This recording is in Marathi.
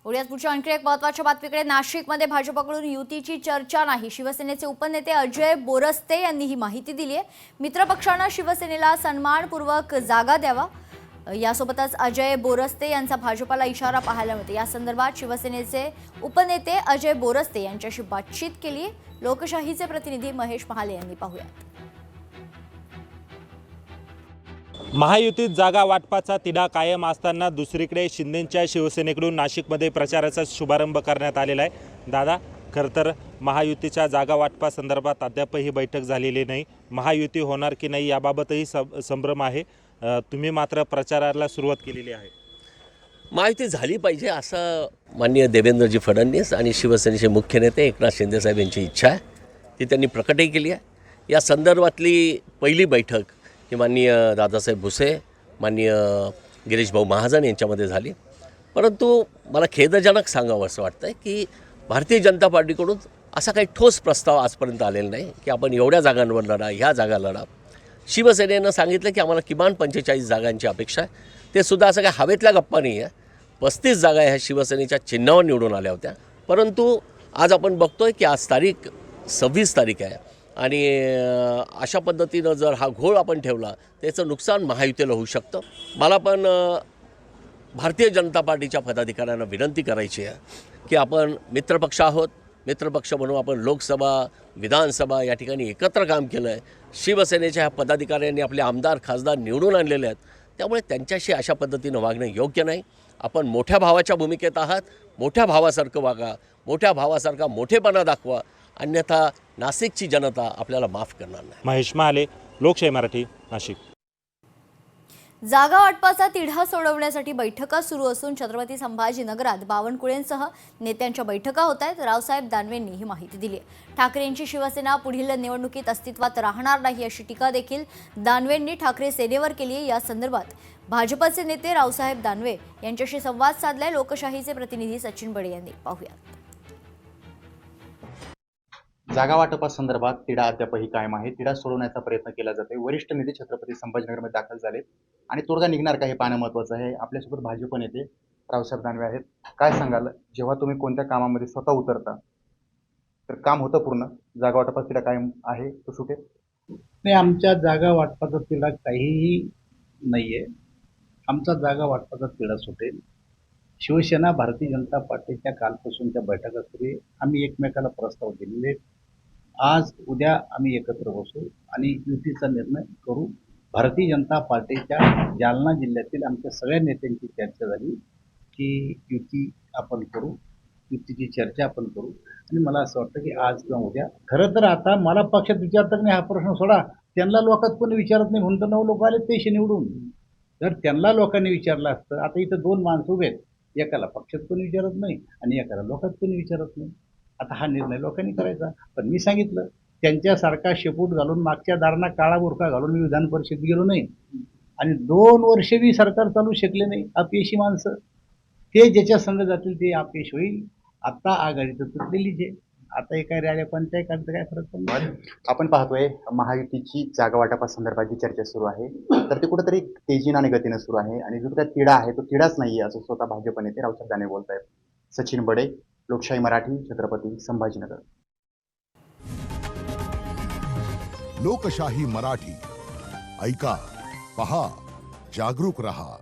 पुढ्यात पुढच्या आणखी एक महत्त्वाच्या बातमीकडे. नाशिकमध्ये भाजपकडून युतीची चर्चा नाही. शिवसेनेचे उपनेते अजय बोरस्ते यांनी ही माहिती दिली आहे. मित्रपक्षांना शिवसेनेला सन्मानपूर्वक जागा द्यावा, यासोबतच अजय बोरस्ते यांचा भाजपला इशारा पाहायला मिळतो. या संदर्भात शिवसेनेचे उपनेते अजय बोरस्ते यांच्याशी बातचीत केली. लोकशाहीचे प्रतिनिधी महेश महाले यांनी पाहूयात. महायुतीत जागा वाटपाचा तिढा कायम असताना दुसरीकडे शिंदेंच्या शिवसेनेकडून नाशिकमध्ये प्रचाराचा शुभारंभ करण्यात आलेला आहे. दादा, खरं तर महायुतीच्या जागा वाटपासंदर्भात अद्यापही बैठक झालेली नाही. महायुती होणार की नाही याबाबतही संभ्रम आहे. तुम्ही मात्र प्रचाराला सुरुवात केलेली आहे. महायुती झाली पाहिजे असं माननीय देवेंद्रजी फडणवीस आणि शिवसेनेचे मुख्य नेते एकनाथ शिंदेसाहेब यांची इच्छा आहे. ती त्यांनी प्रकटही केली आहे. या संदर्भातली पहिली बैठक ही माननीय दादासाहेब भुसे, माननीय गिरीश भाऊ महाजन यांच्यामध्ये झाली. परंतु मला खेदजनक सांगावं असं वाटतं आहे की भारतीय जनता पार्टीकडून असा काही ठोस प्रस्ताव आजपर्यंत आलेला नाही की आपण एवढ्या जागांवर लढा, ह्या जागा लढा. शिवसेनेनं सांगितलं की आम्हाला किमान 45 जागांची अपेक्षा आहे. ते सुद्धा असं काही हवेतल्या गप्पा नाही आहे. 35 जागा ह्या शिवसेनेच्या चिन्हावर निवडून आल्या होत्या. परंतु आज आपण बघतोय की आज 26 तारीख आहे आणि अशा पद्धतीनं जर हा घोळ आपण ठेवला त्याचं नुकसान महायुतीला होऊ शकतं. मला पण भारतीय जनता पार्टीच्या पदाधिकाऱ्यांना विनंती करायची आहे की आपण मित्रपक्ष आहोत. मित्रपक्ष म्हणून आपण लोकसभा, विधानसभा या ठिकाणी एकत्र काम केलं आहे. शिवसेनेच्या ह्या पदाधिकाऱ्यांनी आपले आमदार खासदार निवडून आणलेले आहेत. त्यामुळे त्यांच्याशी अशा पद्धतीनं वागणं योग्य नाही. आपण मोठ्या भावाच्या भूमिकेत आहात. मोठ्या भावासारखं वागा, मोठ्या भावासारखा मोठेपणा दाखवा, अन्यथा नाशिकची जनता आपल्याला माफ करणार नाही. महेश महाले, लोकशाही मराठी, नाशिक. जागा वाटपाचा तिढा सोडवण्यासाठी बैठका सुरू असून छत्रपती संभाजीनगरात बावनकुळेंसह नेत्यांच्या बैठका होत आहेत. रावसाहेब दानवेंनी ही माहिती दिली आहे. ठाकरेंची शिवसेना पुढील निवडणुकीत अस्तित्वात राहणार नाही अशी टीका देखील दानवेंनी ठाकरे सेनेवर केली आहे. या संदर्भात भाजपचे नेते रावसाहेब दानवे यांच्याशी संवाद साधलाय. लोकशाहीचे प्रतिनिधी सचिन बडे यांनी पाहूयात. जागा वाटपासंदर्भात तिढा अद्यापही कायम आहे. तिढा सोडवण्याचा प्रयत्न केला जातोय. वरिष्ठ नेते छत्रपती संभाजीनगरमध्ये दाखल झालेत आणि तोडगा निघणार का हे पाहणं महत्त्वाचं आहे. आपल्यासोबत भाजप नेते रावसाहेब दानवे आहेत. काय सांगाल, जेव्हा तुम्ही कोणत्या कामामध्ये स्वतः उतरता तर काम होतं पूर्ण, जागा वाटपाचा तिढा कायम आहे तो सुटेल? नाही, आमच्या जागा वाटपाचा तिढा काहीही नाहीये. आमचा जागा वाटपाचा तिढा सुटेल. शिवसेना भारतीय जनता पार्टीच्या कालपासूनच्या बैठका सुरू आहे. आम्ही एकमेकाला प्रस्ताव दिलेले आहेत. आज उद्या आम्ही एकत्र बसू आणि युतीचा निर्णय करू. भारतीय जनता पार्टीच्या जालना जिल्ह्यातील आमच्या सगळ्या नेत्यांची चर्चा झाली की युती आपण करू, युतीची चर्चा आपण करू. आणि मला असं वाटतं की आज किंवा उद्या, खरं तर आता मला पक्षात विचारतात नाही, हा प्रश्न सोडा. त्यांना लोकात कोणी विचारत नाही म्हणून तर 9 लोक आले पैसे निवडून. जर त्यांना लोकांनी विचारलं असतं, आता इथं 2 माणसं उभे आहेत, एकाला पक्षात कोणी विचारत नाही आणि एकाला लोकात कोणी विचारत नाही. आता हा निर्णय लोकांनी करायचा. पण मी सांगितलं, त्यांच्यासारखा शेपूट घालून मागच्या दारांना काळा बुरखा घालून मी विधान परिषद गेलो नाही आणि 2 वर्ष मी सरकार चालू शकले नाही. अपयशी माणसं ते ज्याच्या संघ जातील ते अपयश होईल. आता आघाडी तर तुटलेलीच आहे. आता एका राजा पंचायत काढतं काय फरक पडणार. आपण पाहतोय महायुतीची जागा वाटपासंदर्भात जी चर्चा सुरू आहे तर ती कुठेतरी तेजीनं आणि गतीनं सुरू आहे आणि जो त्या तिढा आहे तो तिढाच नाहीये असं स्वतः भाजप नेते रावसाहेब दानवे बोलत आहेत. सचिन बडे, लोकशाही मराठी, छत्रपती संभाजीनगर. लोकशाही मराठी, ऐका, पहा, जागरूक रहा.